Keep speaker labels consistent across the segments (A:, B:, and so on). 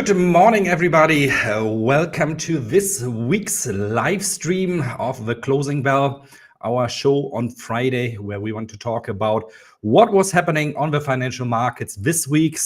A: Good morning, everybody. Welcome to this week's live stream of The Closing Bell, our show on Friday, where we want to talk about what was happening on the financial markets this week,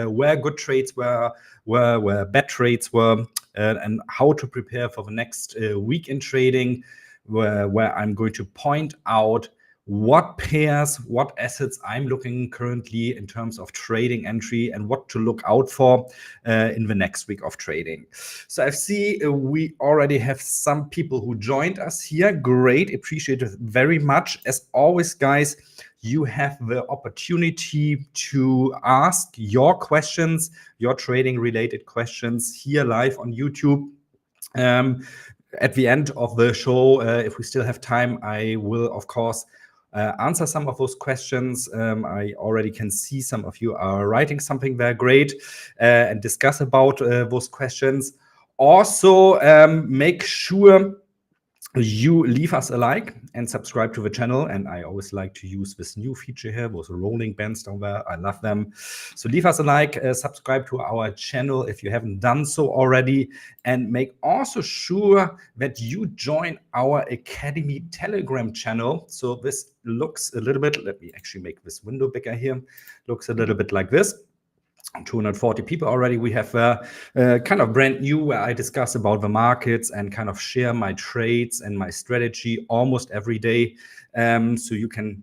A: where good trades were, where bad trades were, and how to prepare for the next week in trading, where I'm going to point out what pairs, what assets I'm looking currently in terms of trading entry and what to look out for in the next week of trading. So I see we already have some people who joined us here. Great, appreciate it very much. As always, guys, you have the opportunity to ask your questions, your trading related questions here live on YouTube. At the end of the show, if we still have time, I will, of course, answer some of those questions. I already can see some of you are writing something there. Great. And discuss about those questions. Also, make sure you leave us a like and subscribe to the channel. And I always like to use this new feature here, those rolling bands down there. I love them. So leave us a like, subscribe to our channel if you haven't done so already, and make also sure that you join our Academy Telegram channel. So this looks a little bit, let me actually make this window bigger here, looks a little bit like this. 240 people already. We have kind of brand new where I discuss about the markets and kind of share my trades and my strategy almost every day. So you can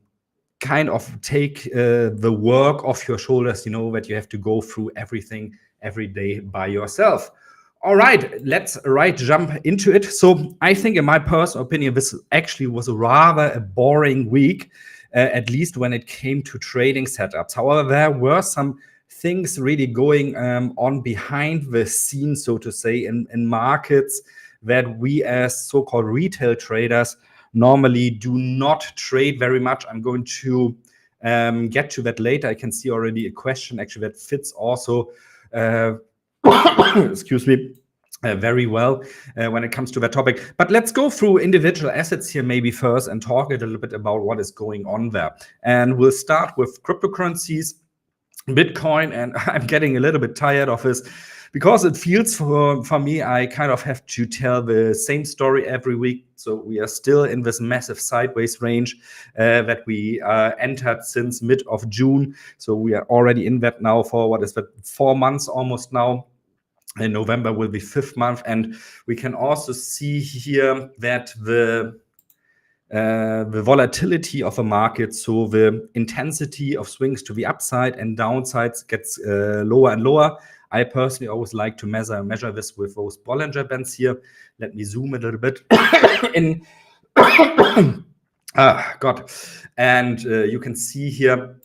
A: kind of take the work off your shoulders, you know, that you have to go through everything every day by yourself. All right, let's jump into it. So I think in my personal opinion, this actually was rather a boring week, at least when it came to trading setups. However, there were some things really going on behind the scenes, so to say, in markets that we as so-called retail traders normally do not trade very much. I'm going to get to that later. I can see already a question actually that fits also, excuse me, very well when it comes to that topic. But let's go through individual assets here maybe first and talk a little bit about what is going on there. And we'll start with cryptocurrencies. Bitcoin, and I'm getting a little bit tired of this because it feels for me I kind of have to tell the same story every week. So we are still in this massive sideways range that we entered since mid of June. So we are already in that now for what is that, 4 months almost now. In November will be 5th month, and we can also see here that the volatility of a market, so the intensity of swings to the upside and downsides gets lower and lower. I personally always like to measure this with those Bollinger Bands here. Let me zoom a little bit in. God. And you can see here,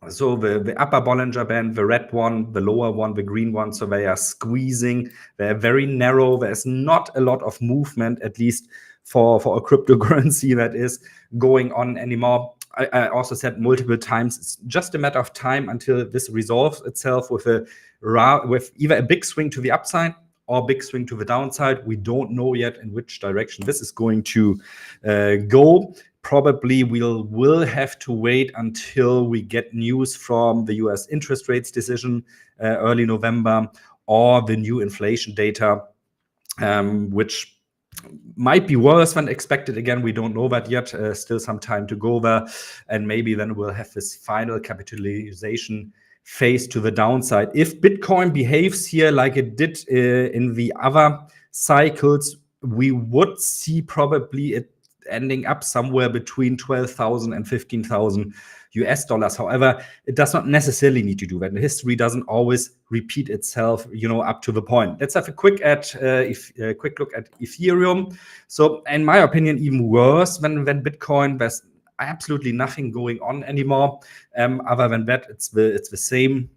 A: so the upper Bollinger Band, the red one, the lower one, the green one, so they are squeezing. They're very narrow. There's not a lot of movement, at least for a cryptocurrency that is going on anymore. I also said multiple times, it's just a matter of time until this resolves itself with either a big swing to the upside or a big swing to the downside. We don't know yet in which direction this is going to go. Probably we'll have to wait until we get news from the US interest rates decision early November, or the new inflation data, which might be worse than expected. Again, we don't know that yet. Still some time to go there. And maybe then we'll have this final capitalization phase to the downside. If Bitcoin behaves here like it did in the other cycles, we would see probably it ending up somewhere between 12,000 and 15,000 US dollars. However, it does not necessarily need to do that. The history doesn't always repeat itself, you know, up to the point. Let's have a quick look at Ethereum. So in my opinion, even worse than Bitcoin. There's absolutely nothing going on anymore. Other than that, it's the same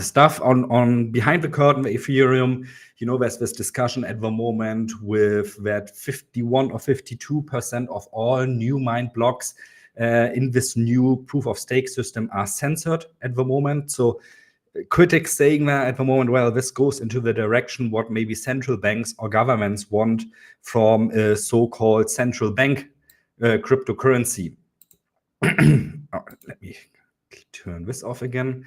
A: stuff on behind the curtain. The Ethereum, you know, there's this discussion at the moment with that 51 or 52% of all new mined blocks in this new proof of stake system are censored at the moment. So critics saying that at the moment, well, this goes into the direction what maybe central banks or governments want from a so-called central bank cryptocurrency. Let me turn this off again.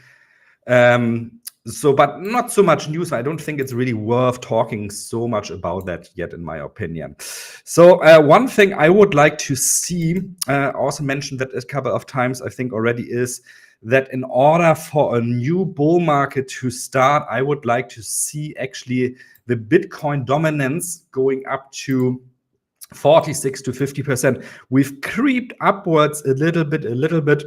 A: So, but not so much news. I don't think it's really worth talking so much about that yet, in my opinion. So, one thing I would like to see, also mentioned that a couple of times, I think already, is that in order for a new bull market to start, I would like to see actually the Bitcoin dominance going up to 46 to 50%. We've creeped upwards a little bit,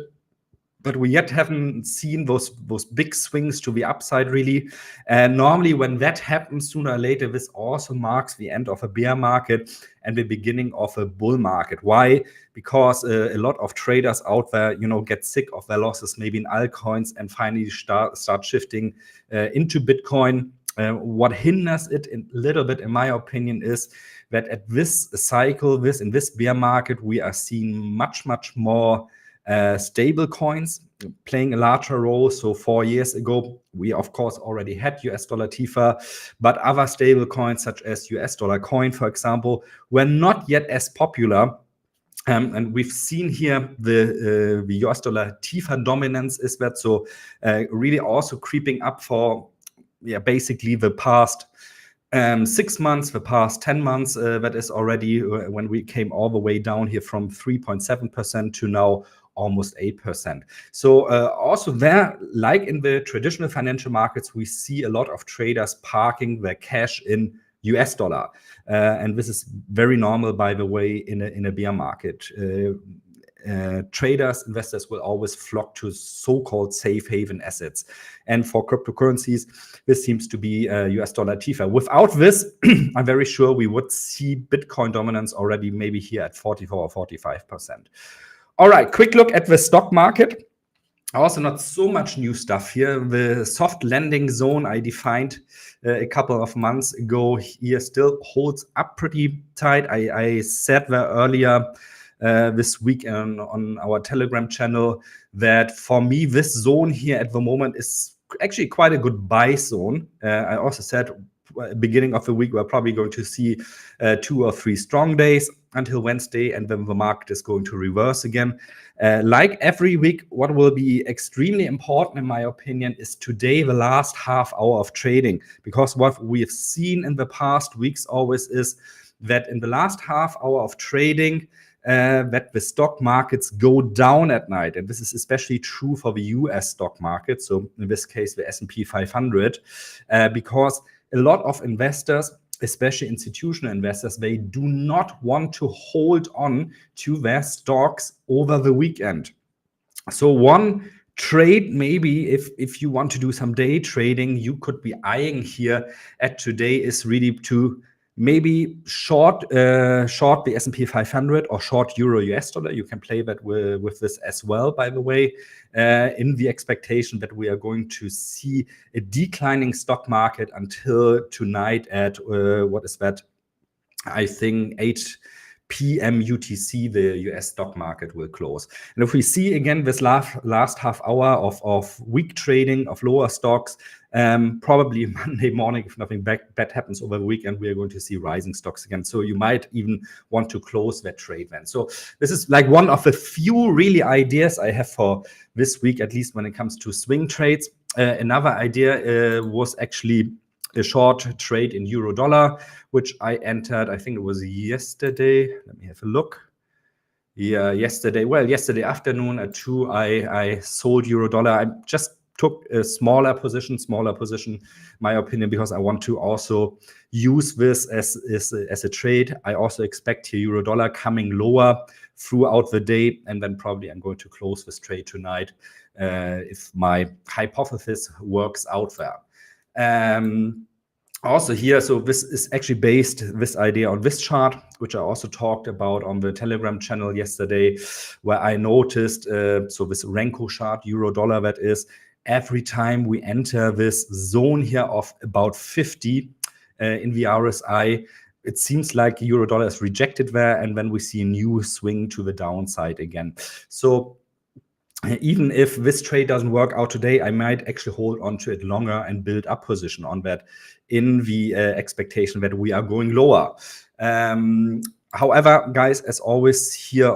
A: but we yet haven't seen those big swings to the upside, really. And normally when that happens, sooner or later, this also marks the end of a bear market and the beginning of a bull market. Why? Because a lot of traders out there, get sick of their losses, maybe in altcoins, and finally start shifting into Bitcoin. What hinders it a little bit, in my opinion, is that at this cycle, in this bear market, we are seeing much more stable coins playing a larger role. So 4 years ago, we of course already had US dollar TIFA, but other stable coins such as US dollar coin, for example, were not yet as popular. And we've seen here the US dollar TIFA dominance is that, so really also creeping up for basically the past 6 months, the past 10 months. That is already when we came all the way down here from 3.7% to now almost 8%. So also there, like in the traditional financial markets, we see a lot of traders parking their cash in US dollar. And this is very normal, by the way, in a bear market. Traders, investors will always flock to so-called safe haven assets. And for cryptocurrencies, this seems to be US dollar TIFA. Without this, I'm very sure we would see Bitcoin dominance already maybe here at 44 or 45%. All right, quick look at the stock market. Also not so much new stuff here. The soft landing zone I defined a couple of months ago here still holds up pretty tight. I said there earlier this week on our Telegram channel that for me, this zone here at the moment is actually quite a good buy zone. I also said beginning of the week, we're probably going to see 2 or 3 strong days until Wednesday, and then the market is going to reverse again. Like every week, what will be extremely important, in my opinion, is today, the last half hour of trading, because what we have seen in the past weeks always is that in the last half hour of trading, that the stock markets go down at night. And this is especially true for the US stock market. So in this case, the S&P 500, because a lot of investors, especially institutional investors, they do not want to hold on to their stocks over the weekend. So one trade, maybe if you want to do some day trading, you could be eyeing here at today is really to maybe short the S&P 500 or short Euro US dollar. You can play that with this as well, by the way, in the expectation that we are going to see a declining stock market until tonight at what is that? I think 8 p.m. UTC, the US stock market will close. And if we see again this last half hour of weak trading of lower stocks, probably Monday morning, if nothing bad happens over the weekend, we are going to see rising stocks again. So you might even want to close that trade then. So this is like one of the few really ideas I have for this week, at least when it comes to swing trades. Another idea was actually a short trade in euro dollar, which I entered, I think it was yesterday. Let me have a look. Yeah, yesterday afternoon at 2, I sold euro dollar. I just took a smaller position, my opinion, because I want to also use this as a trade. I also expect here euro dollar coming lower throughout the day, and then probably I'm going to close this trade tonight if my hypothesis works out there. Also here, so this is actually based, this idea, on this chart, which I also talked about on the Telegram channel yesterday, where I noticed, so this Renko chart, euro dollar, that is, every time we enter this zone here of about 50 in the RSI, it seems like euro dollar is rejected there, and then we see a new swing to the downside again. So even if this trade doesn't work out today, I might actually hold on to it longer and build up position on that in the expectation that we are going lower. However, guys, as always here,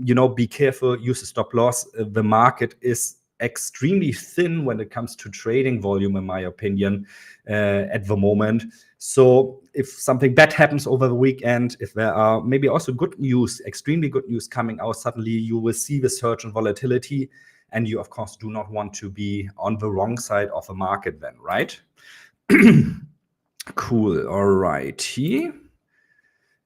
A: be careful, use a stop loss. The market is extremely thin when it comes to trading volume, in my opinion, at the moment. So if something bad happens over the weekend, if there are maybe also good news, extremely good news coming out, suddenly you will see the surge in volatility. And you, of course, do not want to be on the wrong side of the market then, right? Cool. All righty.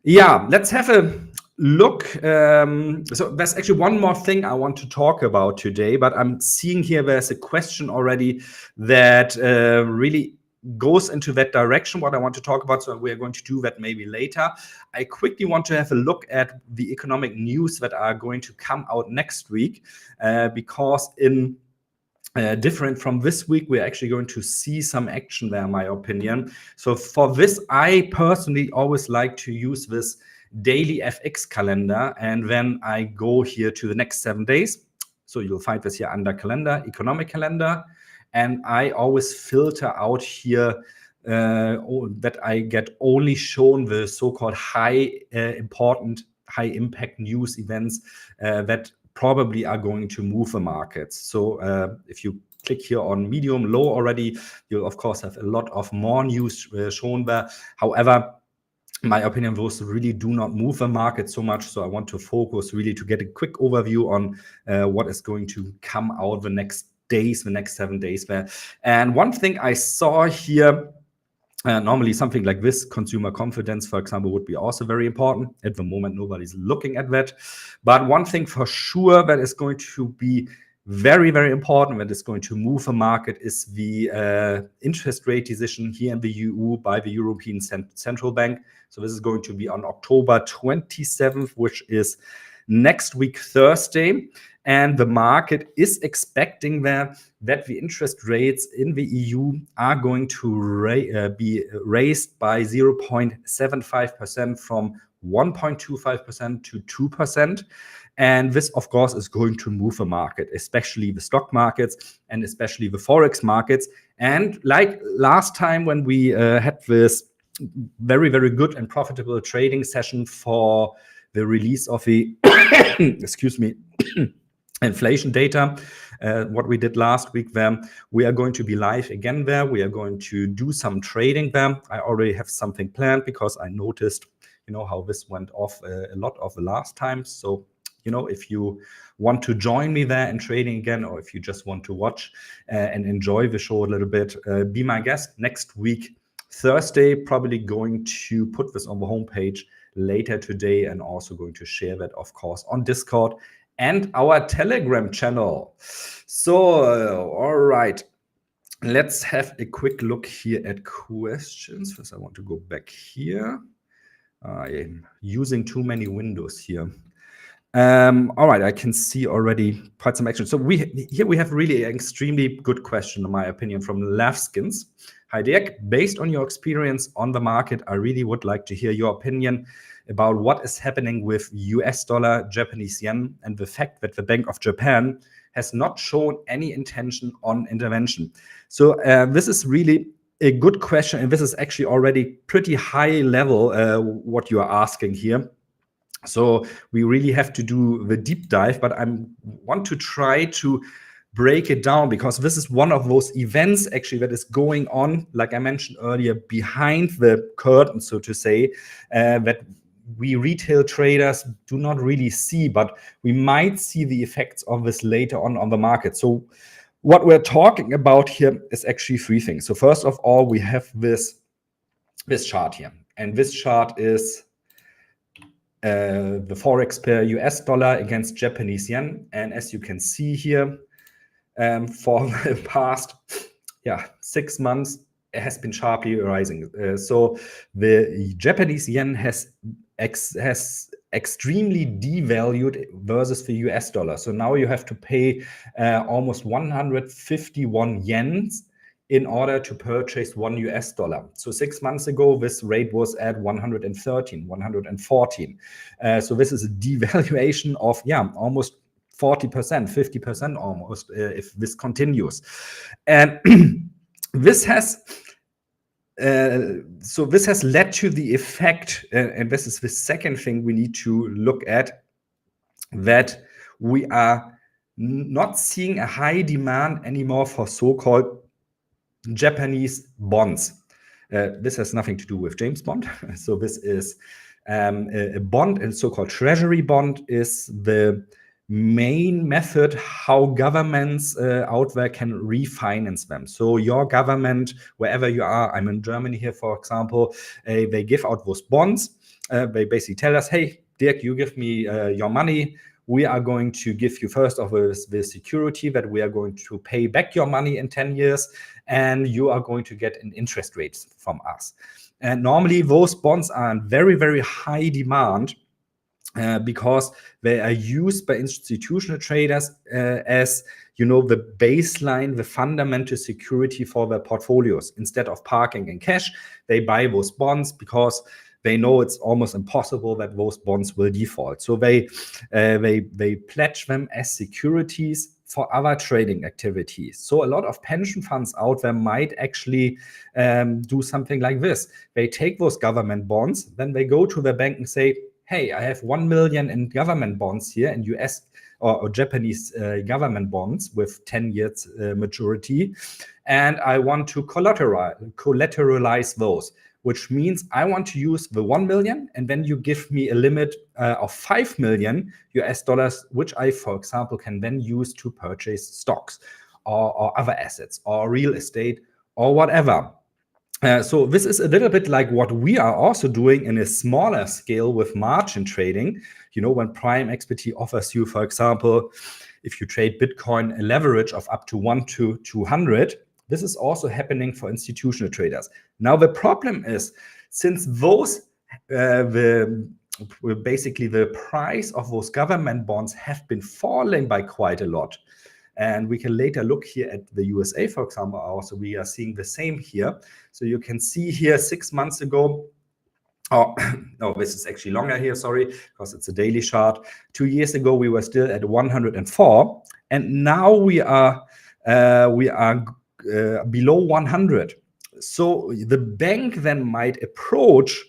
A: Yeah, let's have a look. So there's actually one more thing I want to talk about today, but I'm seeing here there's a question already that really goes into that direction, what I want to talk about. So we're going to do that maybe later. I quickly want to have a look at the economic news that are going to come out next week, because in different from this week, we're actually going to see some action there, in my opinion. So for this, I personally always like to use this daily FX calendar. And then I go here to the next 7 days. So you'll find this here under calendar, economic calendar. And I always filter out here that I get only shown the so-called high impact news events that probably are going to move the markets. So if you click here on medium low already, you'll of course have a lot of more news shown there. However, in my opinion, those really do not move the market so much. So I want to focus really to get a quick overview on what is going to come out the next days, the next 7 days there. And one thing I saw here, normally something like this, consumer confidence, for example, would be also very important. At the moment, nobody's looking at that. But one thing for sure that is going to be very, very important, that is going to move the market, is the interest rate decision here in the EU by the European Central Bank. So this is going to be on October 27th, which is next week, Thursday. And the market is expecting that the interest rates in the EU are going to be raised by 0.75% from 1.25% to 2%. And this, of course, is going to move the market, especially the stock markets and especially the Forex markets. And like last time when we had this very, very good and profitable trading session for the release of the, excuse me, inflation data, what we did last week there, we are going to be live again there. We are going to do some trading there. I already have something planned because I noticed, how this went off a lot of the last time. So, if you want to join me there in trading again, or if you just want to watch and enjoy the show a little bit, be my guest next week, Thursday. Probably going to put this on the homepage later today, and also going to share that, of course, on Discord and our Telegram channel. So, all right, let's have a quick look here at questions. First, I want to go back here. I'm using too many windows here. All right, I can see already quite some action. So here we have really an extremely good question, in my opinion, from Lavskins. Hi, Dirk. Based on your experience on the market, I really would like to hear your opinion about what is happening with US dollar, Japanese yen, and the fact that the Bank of Japan has not shown any intention on intervention. So this is really a good question, and this is actually already pretty high level what you are asking here. So we really have to do the deep dive, but I want to try to break it down, because this is one of those events actually that is going on, like I mentioned earlier, behind the curtain, so to say, that we retail traders do not really see, but we might see the effects of this later on the market. So what we're talking about here is actually three things. So first of all, we have this chart here, and this chart is the Forex per US dollar against Japanese yen. And as you can see here, for the past 6 months, it has been sharply rising. So the Japanese yen has extremely devalued versus the US dollar. So now you have to pay almost 151 yens in order to purchase $1 US. So 6 months ago, this rate was at 113, 114. So this is a devaluation of almost 40%, 50% almost, if this continues. And this has this has led to the effect, and this is the second thing we need to look at, that we are not seeing a high demand anymore for so-called Japanese bonds. This has nothing to do with James Bond. So this is a bond, and so-called treasury bond is the main method how governments out there can refinance them. So your government, wherever you are, I'm in Germany here, for example, they give out those bonds. They basically tell us, hey, Dirk, you give me your money. We are going to give you first of all the security that we are going to pay back your money in 10 years, and you are going to get an interest rate from us. And normally those bonds are in very, very high demand because they are used by institutional traders as the baseline, the fundamental security for their portfolios. Instead of parking in cash, they buy those bonds because they know it's almost impossible that those bonds will default. So they pledge them as securities for other trading activities. So a lot of pension funds out there might actually do something like this. They take those government bonds, then they go to the bank and say, hey, I have 1 million in government bonds here in US or Japanese government bonds with 10 years maturity, and I want to collateralize those, which means I want to use the 1 million, and then you give me a limit of 5 million US dollars, which I, for example, can then use to purchase stocks or other assets or real estate or whatever. So this is a little bit like what we are also doing in a smaller scale with margin trading. When PrimeXBT offers you, for example, if you trade Bitcoin, a leverage of up to 1 to 200, this is also happening for institutional traders. Now, the problem is, since basically the price of those government bonds have been falling by quite a lot, and we can later look here at the USA, for example, also we are seeing the same here. So you can see here 6 months ago, no, this is actually longer here, sorry, because it's a daily chart. 2 years ago, we were still at 104, and now we are below 100. So the bank then might approach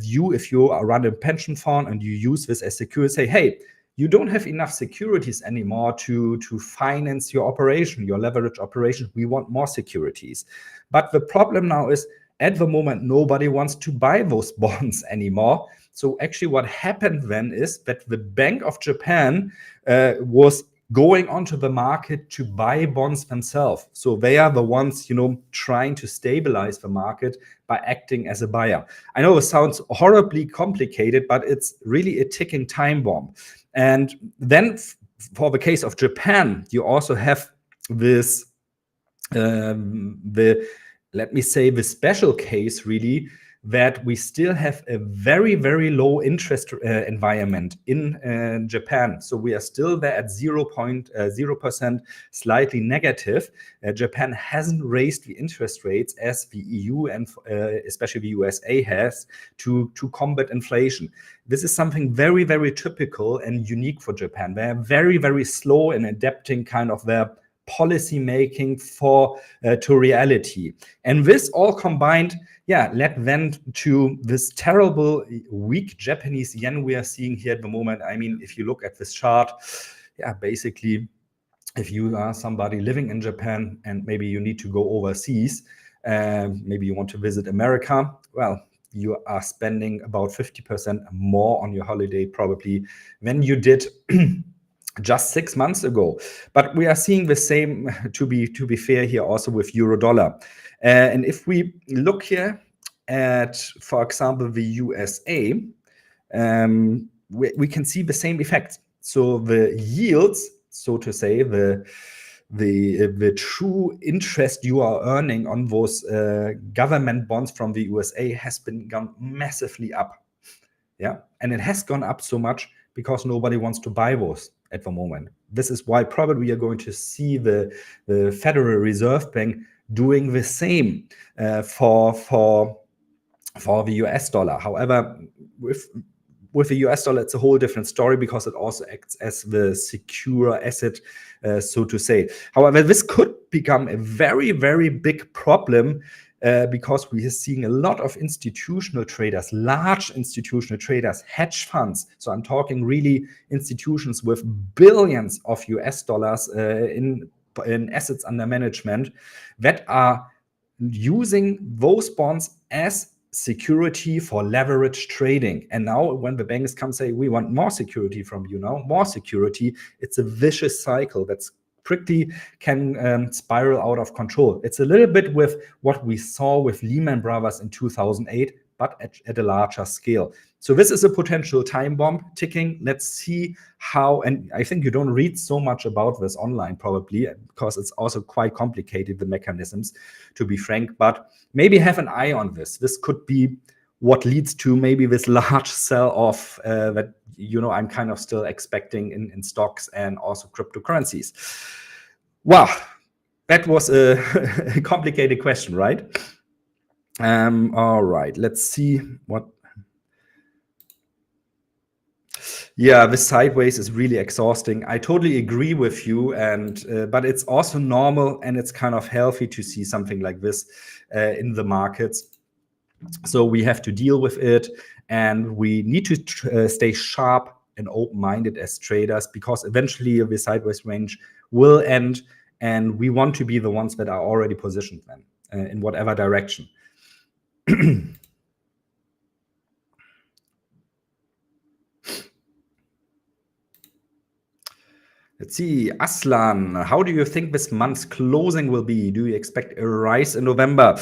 A: you, if you run a pension fund and you use this as security, say, hey, you don't have enough securities anymore to finance your operation, your leverage operation. We want more securities. But the problem now is, at the moment, nobody wants to buy those bonds anymore. So actually what happened then is that the Bank of Japan was going onto the market to buy bonds themselves. So they are the ones, trying to stabilize the market by acting as a buyer. I know it sounds horribly complicated, but it's really a ticking time bomb. And then for the case of Japan, you also have this, let me say, the special case really, that we still have a very, very low interest environment in Japan. So we are still there at 0.0%, slightly negative. Japan hasn't raised the interest rates as the EU and especially the USA has to combat inflation. This is something very, very typical and unique for Japan. They are very, very slow in adapting kind of their policy making to reality. And this all combined, led then to this terrible weak Japanese yen we are seeing here at the moment. I mean, if you look at this chart, basically, if you are somebody living in Japan and maybe you need to go overseas, maybe you want to visit America, well, you are spending about 50% more on your holiday probably than you did just 6 months ago. But we are seeing the same, to be fair, here also with euro dollar. And if we look here at, for example, the USA, we can see the same effects. So the yields, so to say, the true interest you are earning on those government bonds from the USA has been gone massively up. And it has gone up so much because nobody wants to buy those at the moment. This is why probably we are going to see the Federal Reserve Bank doing the same for the US dollar. However, with the US dollar, it's a whole different story because it also acts as the secure asset, so to say. However, this could become a very, very big problem because we are seeing a lot of institutional traders, large institutional traders, hedge funds. So I'm talking really institutions with billions of US dollars in assets under management that are using those bonds as security for leverage trading. And now when the banks come say, we want more security from you now, more security, it's a vicious cycle that's pretty can spiral out of control. It's a little bit with what we saw with Lehman Brothers in 2008, but at a larger scale. So this is a potential time bomb ticking. Let's see how, and I think you don't read so much about this online probably, because it's also quite complicated, the mechanisms, to be frank, but maybe have an eye on this. This could be what leads to maybe this large sell-off that I'm kind of still expecting in stocks and also cryptocurrencies. Wow, that was a complicated question, right? All right, let's see what. Yeah, this sideways is really exhausting. I totally agree with you, and but it's also normal and it's kind of healthy to see something like this in the markets. So we have to deal with it, and we need to stay sharp and open-minded as traders, because eventually the sideways range will end, and we want to be the ones that are already positioned then in whatever direction. Let's see, Aslan, how do you think this month's closing will be? Do you expect a rise in November?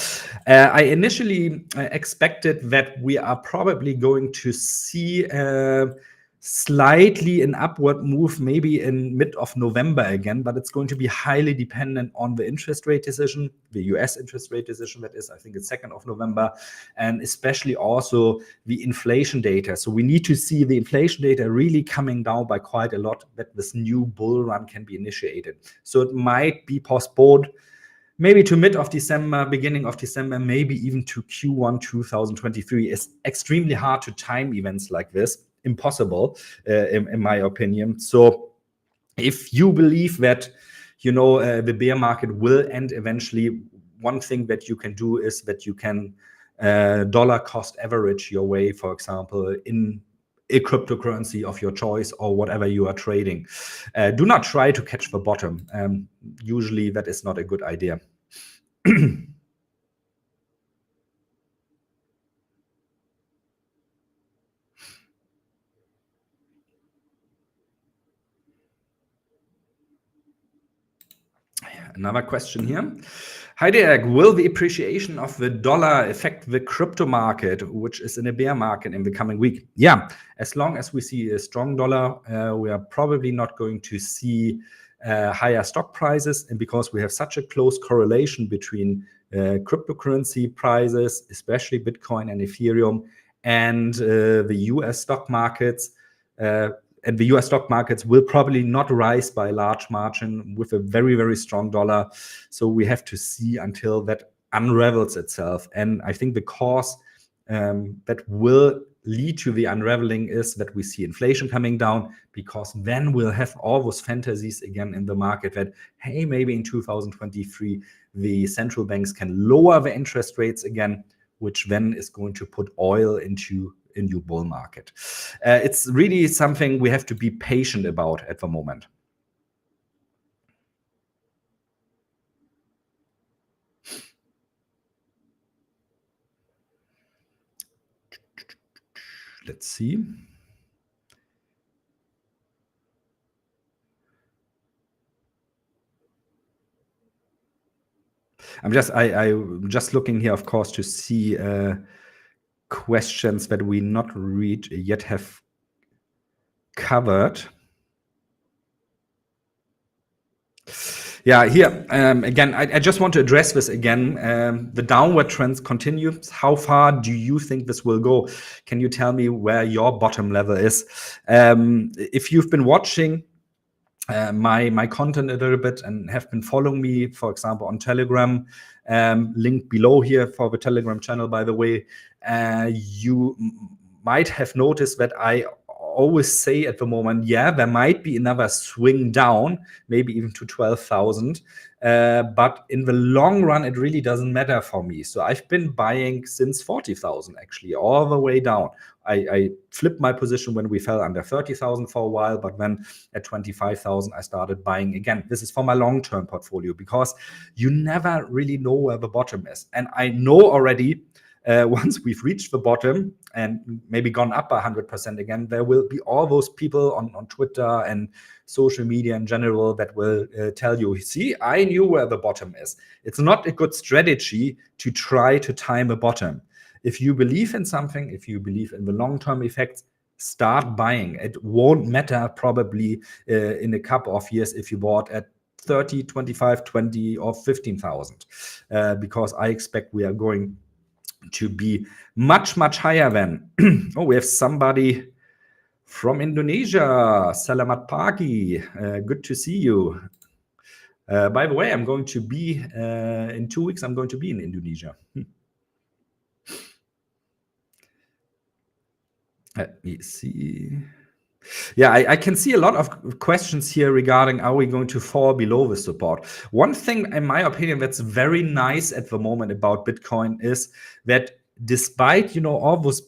A: I initially expected that we are probably going to see slightly an upward move, maybe in mid of November again, but it's going to be highly dependent on the interest rate decision, the US interest rate decision, that is, I think it's 2nd of November, and especially also the inflation data. So we need to see the inflation data really coming down by quite a lot, that this new bull run can be initiated. So it might be postponed maybe to mid of December, beginning of December, maybe even to Q1 2023. It's extremely hard to time events like this. Impossible, in my opinion. So if you believe that, the bear market will end eventually, one thing that you can do is that you can dollar cost average your way, for example, in a cryptocurrency of your choice or whatever you are trading. Do not try to catch the bottom. Usually that is not a good idea. Another question here. Hi Dirk, will the appreciation of the dollar affect the crypto market, which is in a bear market in the coming week? Yeah, as long as we see a strong dollar, we are probably not going to see higher stock prices. And because we have such a close correlation between cryptocurrency prices, especially Bitcoin and Ethereum, and the US stock markets, and the US stock markets will probably not rise by a large margin with a very, very strong dollar. So we have to see until that unravels itself. And I think the cause that will lead to the unraveling is that we see inflation coming down, because then we'll have all those fantasies again in the market that, hey, maybe in 2023, the central banks can lower the interest rates again, which then is going to put oil into a new bull market. It's really something we have to be patient about at the moment. Let's see. I'm just looking here, of course, to see questions that we not read yet have covered. Yeah, here again, I just want to address this again. The downward trends continue. How far do you think this will go? Can you tell me where your bottom level is? If you've been watching my content a little bit and have been following me, for example, on Telegram, link below here for the Telegram channel, by the way, you might have noticed that I always say at the moment, yeah, there might be another swing down, maybe even to 12,000. but in the long run, it really doesn't matter for me. So I've been buying since 40,000 actually, all the way down. I flipped my position when we fell under 30,000 for a while, but then at 25,000, I started buying again. This is for my long-term portfolio because you never really know where the bottom is. And I know already once we've reached the bottom and maybe gone up 100% again, there will be all those people on Twitter and social media in general that will tell you, see, I knew where the bottom is. It's not a good strategy to try to time a bottom. If you believe in something, if you believe in the long-term effects, start buying. It won't matter probably in a couple of years if you bought at 30, 25, 20 or 15,000 because I expect we are going to be much, much higher than. Oh, we have somebody from Indonesia. Selamat pagi. Good to see you. By the way, I'm going to be, in 2 weeks, I'm going to be in Indonesia. Let me see. Yeah, I can see a lot of questions here regarding are we going to fall below the support. One thing, in my opinion, that's very nice at the moment about Bitcoin is that despite, all those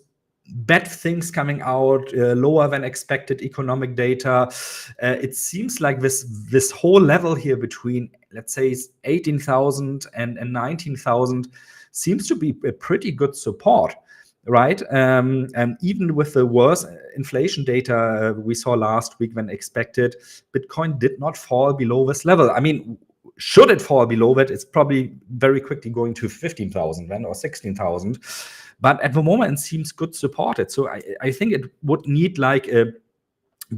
A: bad things coming out, lower than expected economic data, it seems like this whole level here between, let's say, 18,000 and 19,000 seems to be a pretty good support. Right, and even with the worse inflation data we saw last week than expected, Bitcoin did not fall below this level. I mean, should it fall below that, it's probably very quickly going to 15,000 then or 16,000. But at the moment, it seems good supported. So I think it would need like a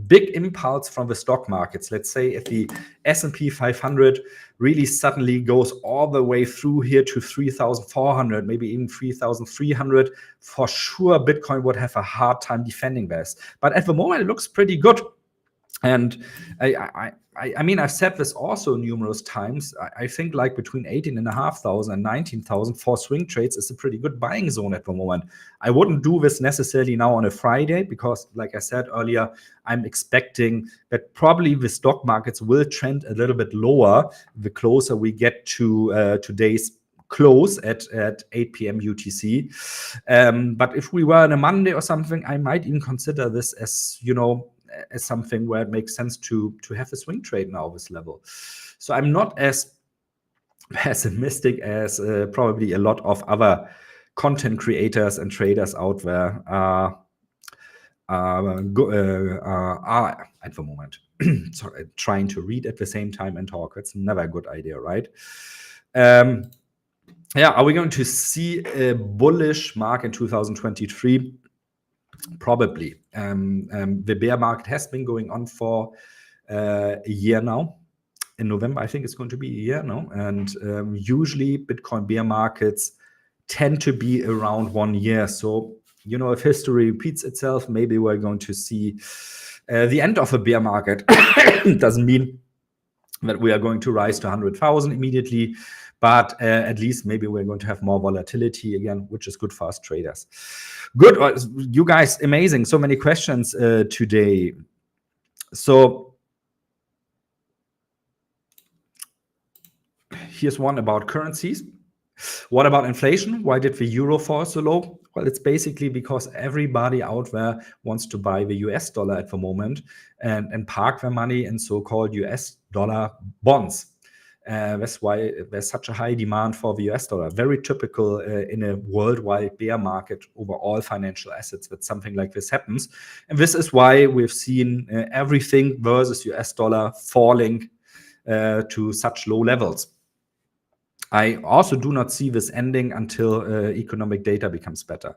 A: big impulse from the stock markets. Let's say if the S&P 500 really suddenly goes all the way through here to 3,400, maybe even 3,300, for sure Bitcoin would have a hard time defending this. But at the moment, it looks pretty good. And I mean, I've said this also numerous times. I think like between 18,500 and 19,000 for swing trades is a pretty good buying zone at the moment. I wouldn't do this necessarily now on a Friday because, like I said earlier, I'm expecting that probably the stock markets will trend a little bit lower the closer we get to today's close at 8 p.m. UTC. But if we were on a Monday or something, I might even consider this as, as something where it makes sense to have a swing trade now this level. So I'm not as pessimistic as probably a lot of other content creators and traders out there are at the moment. Sorry, trying to read at the same time and talk. That's never a good idea, right? Yeah, are we going to see a bullish market in 2023? Probably. The bear market has been going on for a year now. In November, I think it's going to be a year now. And usually Bitcoin bear markets tend to be around 1 year. So, if history repeats itself, maybe we're going to see the end of a bear market. It doesn't mean that we are going to rise to 100,000 immediately, but at least maybe we're going to have more volatility again, which is good for us traders. Good, you guys, amazing. So many questions today. So here's one about currencies. What about inflation? Why did the euro fall so low? Well, it's basically because everybody out there wants to buy the US dollar at the moment and park their money in so-called US dollar bonds. That's why there's such a high demand for the US dollar. Very typical in a worldwide bear market over all financial assets that something like this happens. And this is why we've seen everything versus US dollar falling to such low levels. I also do not see this ending until economic data becomes better.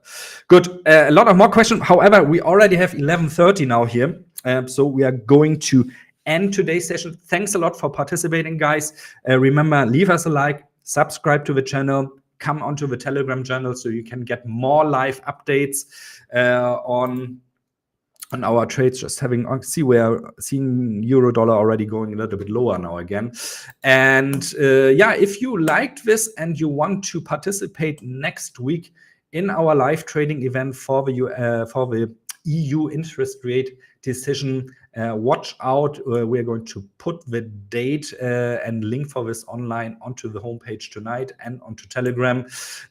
A: Good. A lot of more questions. However, we already have 11:30 now here. So we are going to end today's session. Thanks a lot for participating, guys. Remember, leave us a like, subscribe to the channel, come onto the Telegram channel so you can get more live updates on our trades. Just see we are seeing euro dollar already going a little bit lower now again. And yeah, if you liked this and you want to participate next week in our live trading event for the EU interest rate decision. Watch out. We're going to put the date and link for this online onto the homepage tonight and onto Telegram.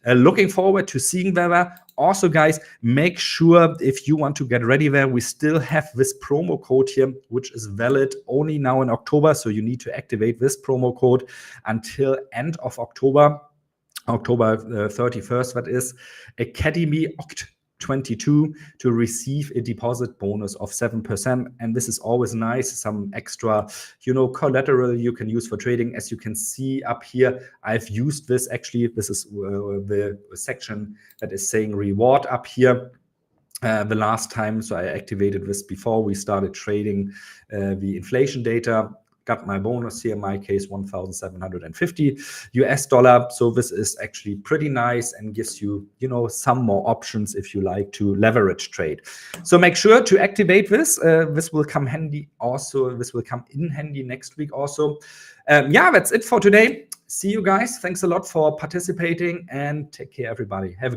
A: Looking forward to seeing there. Also, guys, make sure if you want to get ready there, we still have this promo code here, which is valid only now in October. So you need to activate this promo code until end of October 31st, that is Academy Oct22 to receive a deposit bonus of 7%. And this is always nice, some extra, collateral you can use for trading. As you can see up here, I've used this actually. This is the section that is saying reward up here. The last time, so I activated this before we started trading the inflation data. Got my bonus here, in my case, $1,750. So this is actually pretty nice and gives you, some more options if you like to leverage trade. So make sure to activate this. This will come handy also. This will come in handy next week also. That's it for today. See you guys. Thanks a lot for participating and take care, everybody. Have a good